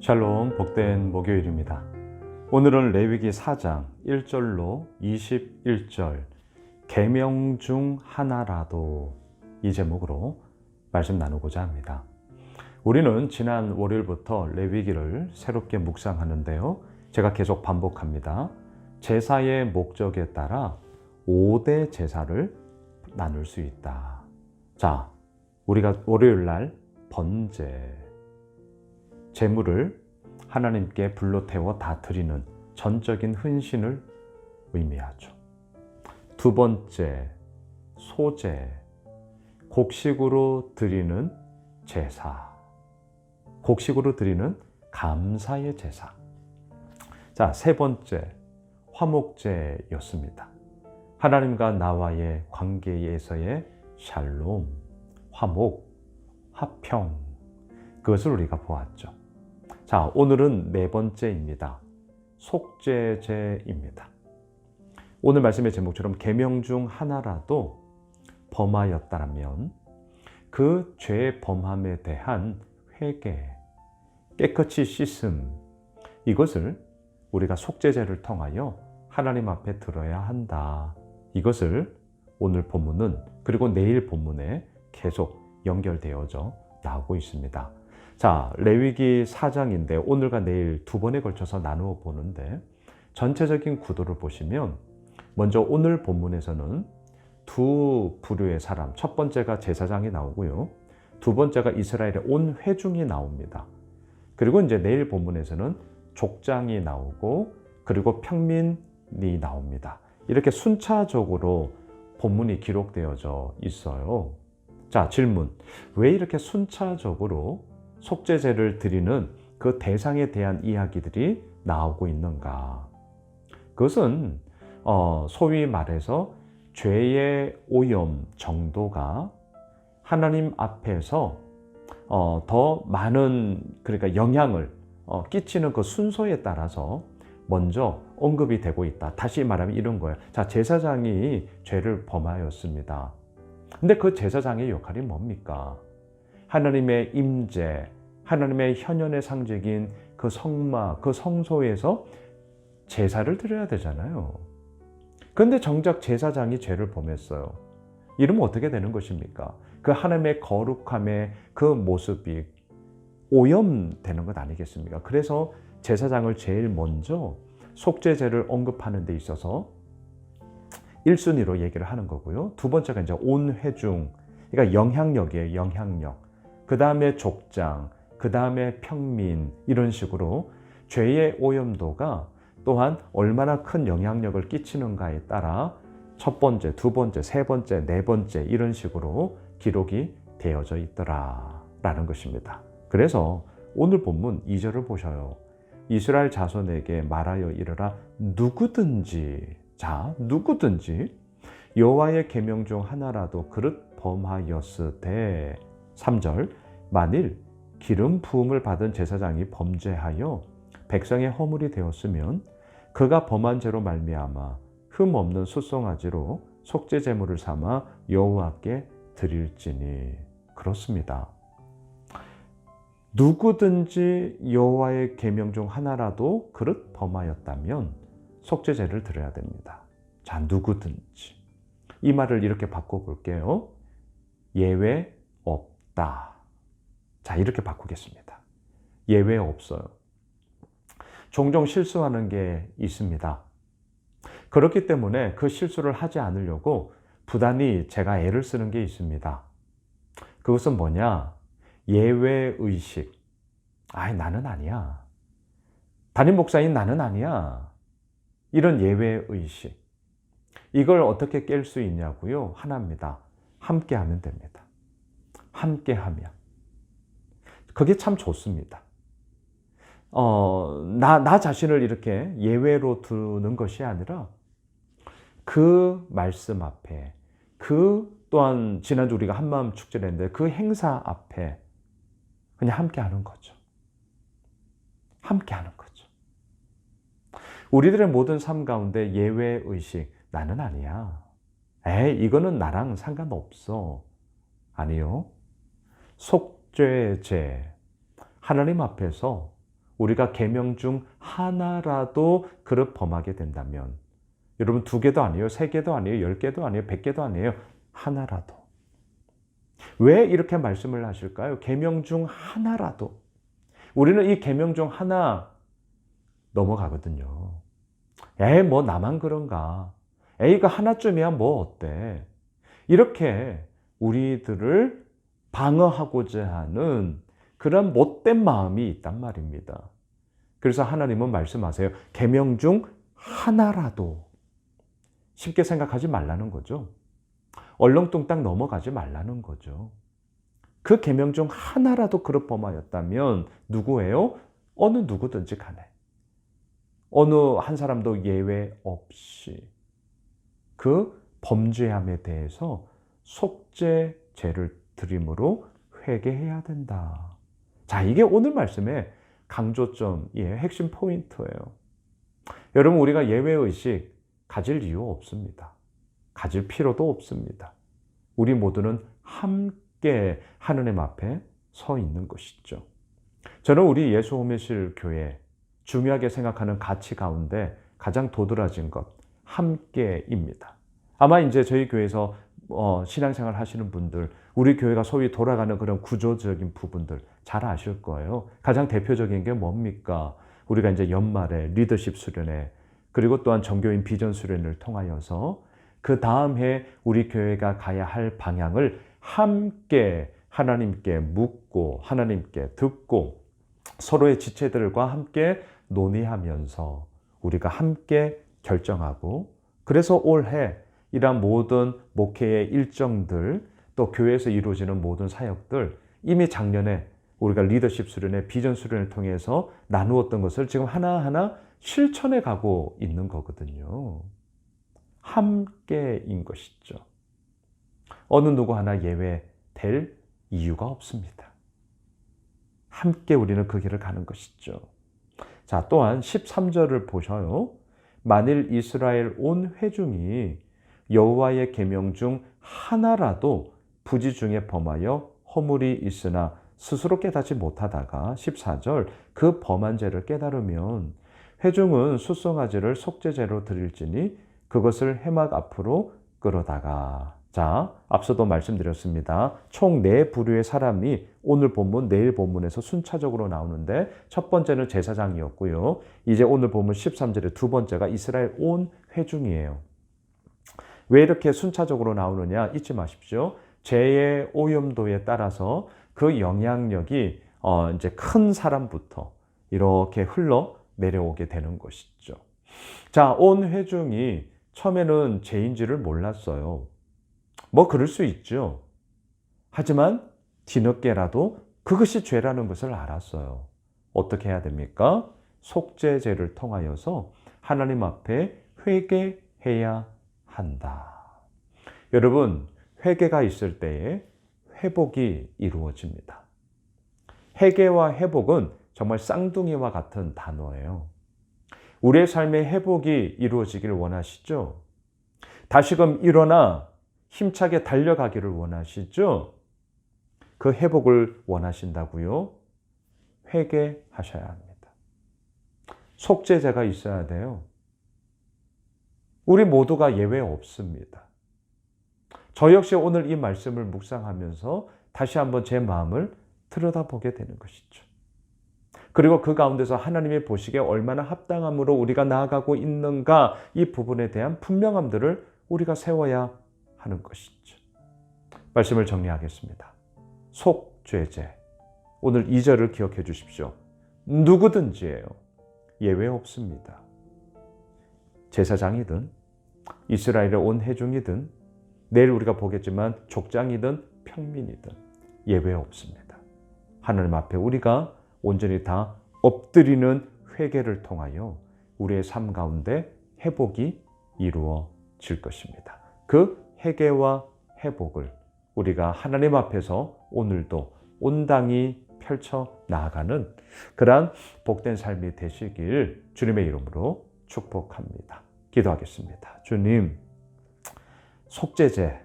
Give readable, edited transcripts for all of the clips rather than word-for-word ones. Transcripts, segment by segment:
샬롬, 복된 목요일입니다. 오늘은 레위기 4장 1절로 21절 계명 중 하나라도 이 제목으로 말씀 나누고자 합니다. 우리는 지난 월요일부터 레위기를 새롭게 묵상하는데요. 제가 계속 반복합니다. 제사의 목적에 따라 5대 제사를 나눌 수 있다. 자, 우리가 월요일 날 번제, 제물을 하나님께 불로 태워 다 드리는 전적인 헌신을 의미하죠. 두 번째, 소제, 곡식으로 드리는 제사, 곡식으로 드리는 감사의 제사. 자, 세 번째, 화목제였습니다. 하나님과 나와의 관계에서의 샬롬, 화목, 화평, 그것을 우리가 보았죠. 자, 오늘은 네 번째입니다. 속죄제입니다. 오늘 말씀의 제목처럼 계명 중 하나라도 범하였다면 그 죄의 범함에 대한 회개, 깨끗이 씻음, 이것을 우리가 속죄제를 통하여 하나님 앞에 들어야 한다. 이것을 오늘 본문은, 그리고 내일 본문에 계속 연결되어져 나오고 있습니다. 자, 레위기 4장인데 오늘과 내일 두 번에 걸쳐서 나누어 보는데, 전체적인 구도를 보시면 먼저 오늘 본문에서는 두 부류의 사람, 첫 번째가 제사장이 나오고요, 두 번째가 이스라엘의 온 회중이 나옵니다. 그리고 이제 내일 본문에서는 족장이 나오고 그리고 평민이 나옵니다. 이렇게 순차적으로 본문이 기록되어져 있어요. 자, 질문. 왜 이렇게 순차적으로 속죄제를 드리는 그 대상에 대한 이야기들이 나오고 있는가? 그것은 소위 말해서 죄의 오염 정도가 하나님 앞에서 더 많은, 그러니까 영향을 끼치는 그 순서에 따라서 먼저 언급이 되고 있다. 다시 말하면 이런 거예요. 자, 제사장이 죄를 범하였습니다. 근데 그 제사장의 역할이 뭡니까? 하나님의 임재, 하나님의 현현의 상징인 그 성막, 그 성소에서 제사를 드려야 되잖아요. 그런데 정작 제사장이 죄를 범했어요. 이러면 어떻게 되는 것입니까? 그 하나님의 거룩함의 그 모습이 오염되는 것 아니겠습니까? 그래서 제사장을 제일 먼저 속죄제를 언급하는 데 있어서 1순위로 얘기를 하는 거고요. 두 번째가 이제 온 회중, 그러니까 영향력이에요, 영향력. 그 다음에 족장, 그 다음에 평민, 이런 식으로 죄의 오염도가 또한 얼마나 큰 영향력을 끼치는가에 따라 첫 번째, 두 번째, 세 번째, 네 번째 이런 식으로 기록이 되어져 있더라라는 것입니다. 그래서 오늘 본문 2절을 보셔요. 이스라엘 자손에게 말하여 이르라, 누구든지, 자, 누구든지 여호와의 계명 중 하나라도 그릇 범하였으되, 3절, 만일 기름 부음을 받은 제사장이 범죄하여 백성의 허물이 되었으면 그가 범한 죄로 말미암아 흠 없는 숫송아지로 속죄 제물을 삼아 여호와께 드릴지니. 그렇습니다. 누구든지 여호와의 계명 중 하나라도 그릇 범하였다면 속죄제를 드려야 됩니다. 자, 누구든지. 이 말을 이렇게 바꿔볼게요. 예외 없다. 자, 이렇게 바꾸겠습니다. 예외 없어요. 종종 실수하는 게 있습니다. 그렇기 때문에 그 실수를 하지 않으려고 부단히 제가 애를 쓰는 게 있습니다. 그것은 뭐냐? 예외의식. 아이, 나는 아니야. 담임 목사인 나는 아니야. 이런 예외의식. 이걸 어떻게 깰 수 있냐고요? 하나입니다. 함께 하면 됩니다. 함께 하면. 그게 참 좋습니다. 나 자신을 이렇게 예외로 두는 것이 아니라 그 말씀 앞에, 그 또한 지난주 우리가 한마음 축제를 했는데 그 행사 앞에 그냥 함께 하는 거죠. 함께 하는 거죠. 우리들의 모든 삶 가운데 예외의식, 나는 아니야. 에이, 이거는 나랑 상관없어. 아니요. 속죄제, 하나님 앞에서 우리가 계명 중 하나라도 그릇 범하게 된다면, 여러분 2개도 아니에요, 3개도 아니에요, 10개도 아니에요, 100개도 아니에요. 하나라도. 왜 이렇게 말씀을 하실까요? 계명 중 하나라도. 우리는 이 계명 중 하나 넘어가거든요. 에이, 뭐 나만 그런가? 에이, 이거 하나쯤이야 뭐 어때? 이렇게 우리들을 방어하고자 하는 그런 못된 마음이 있단 말입니다. 그래서 하나님은 말씀하세요. 계명 중 하나라도. 쉽게 생각하지 말라는 거죠. 얼렁뚱땅 넘어가지 말라는 거죠. 그 계명 중 하나라도 그릇 범하였다면 누구예요? 어느 누구든지 간에. 어느 한 사람도 예외 없이 그 범죄함에 대해서 속죄제를 드림으로 회개해야 된다. 자, 이게 오늘 말씀의 강조점이에요. 핵심 포인트예요. 여러분, 우리가 예외의식 가질 이유 없습니다. 가질 필요도 없습니다. 우리 모두는 함께 하느님 앞에 서 있는 것이죠. 저는 우리 예수홈의실 교회 중요하게 생각하는 가치 가운데 가장 도드라진 것, 함께입니다. 아마 이제 저희 교회에서 신앙생활 하시는 분들, 우리 교회가 소위 돌아가는 그런 구조적인 부분들 잘 아실 거예요. 가장 대표적인 게 뭡니까? 우리가 이제 연말에 리더십 수련회, 그리고 또한 정교인 비전 수련을 통하여서 그 다음 해 우리 교회가 가야 할 방향을 함께 하나님께 묻고 하나님께 듣고 서로의 지체들과 함께 논의하면서 우리가 함께 결정하고, 그래서 올해 이러한 모든 목회의 일정들, 또 교회에서 이루어지는 모든 사역들, 이미 작년에 우리가 리더십 수련회, 비전 수련을 통해서 나누었던 것을 지금 하나하나 실천해 가고 있는 거거든요. 함께인 것이죠. 어느 누구 하나 예외될 이유가 없습니다. 함께 우리는 그 길을 가는 것이죠. 자, 또한 13절을 보셔요. 만일 이스라엘 온 회중이 여호와의 계명 중 하나라도 부지 중에 범하여 허물이 있으나 스스로 깨닫지 못하다가 14절 그 범한 죄를 깨달으면 회중은 숫송아지를 속죄제로 드릴지니 그것을 해막 앞으로 끌어다가. 자, 앞서도 말씀드렸습니다. 총 4부류의 사람이 오늘 본문, 내일 본문에서 순차적으로 나오는데 첫 번째는 제사장이었고요. 이제 오늘 본문 13절의 두 번째가 이스라엘 온 회중이에요. 왜 이렇게 순차적으로 나오느냐 잊지 마십시오. 죄의 오염도에 따라서 그 영향력이 이제 큰 사람부터 이렇게 흘러 내려오게 되는 것이죠. 자, 온 회중이 처음에는 죄인지를 몰랐어요. 뭐 그럴 수 있죠. 하지만 뒤늦게라도 그것이 죄라는 것을 알았어요. 어떻게 해야 됩니까? 속죄제를 통하여서 하나님 앞에 회개해야 한다. 여러분, 회개가 있을 때에 회복이 이루어집니다. 회개와 회복은 정말 쌍둥이와 같은 단어예요. 우리의 삶의 회복이 이루어지기를 원하시죠? 다시금 일어나 힘차게 달려가기를 원하시죠? 그 회복을 원하신다고요? 회개하셔야 합니다. 속죄제가 있어야 돼요. 우리 모두가 예외 없습니다. 저 역시 오늘 이 말씀을 묵상하면서 다시 한번 제 마음을 들여다보게 되는 것이죠. 그리고 그 가운데서 하나님이 보시기에 얼마나 합당함으로 우리가 나아가고 있는가, 이 부분에 대한 분명함들을 우리가 세워야 하는 것이죠. 말씀을 정리하겠습니다. 속죄제. 오늘 2절을 기억해 주십시오. 누구든지예요. 예외 없습니다. 제사장이든 이스라엘의 온 회중이든 내일 우리가 보겠지만 족장이든 평민이든 예외 없습니다. 하나님 앞에 우리가 온전히 다 엎드리는 회개를 통하여 우리의 삶 가운데 회복이 이루어질 것입니다. 그 회개와 회복을 우리가 하나님 앞에서 오늘도 온당히 펼쳐 나아가는 그러한 복된 삶이 되시길 주님의 이름으로 축복합니다. 기도하겠습니다. 주님, 속죄제,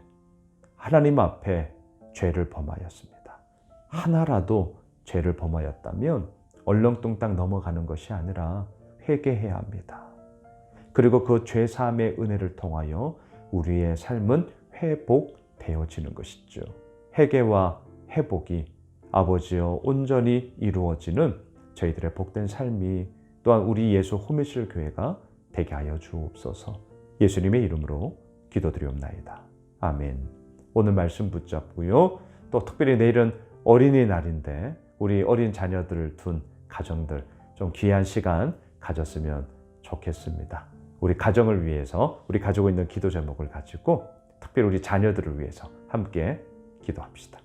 하나님 앞에 죄를 범하였습니다. 하나라도 죄를 범하였다면 얼렁뚱땅 넘어가는 것이 아니라 회개해야 합니다. 그리고 그 죄사함의 은혜를 통하여 우리의 삶은 회복되어지는 것이죠. 회개와 회복이 아버지여 온전히 이루어지는 저희들의 복된 삶이 또한 우리 예수 호미실 교회가 되게 하여 주옵소서. 예수님의 이름으로 기도드리옵나이다. 아멘. 오늘 말씀 붙잡고요. 또 특별히 내일은 어린이날인데 우리 어린 자녀들을 둔 가정들 좀 귀한 시간 가졌으면 좋겠습니다. 우리 가정을 위해서 우리 가지고 있는 기도 제목을 가지고 특별히 우리 자녀들을 위해서 함께 기도합시다.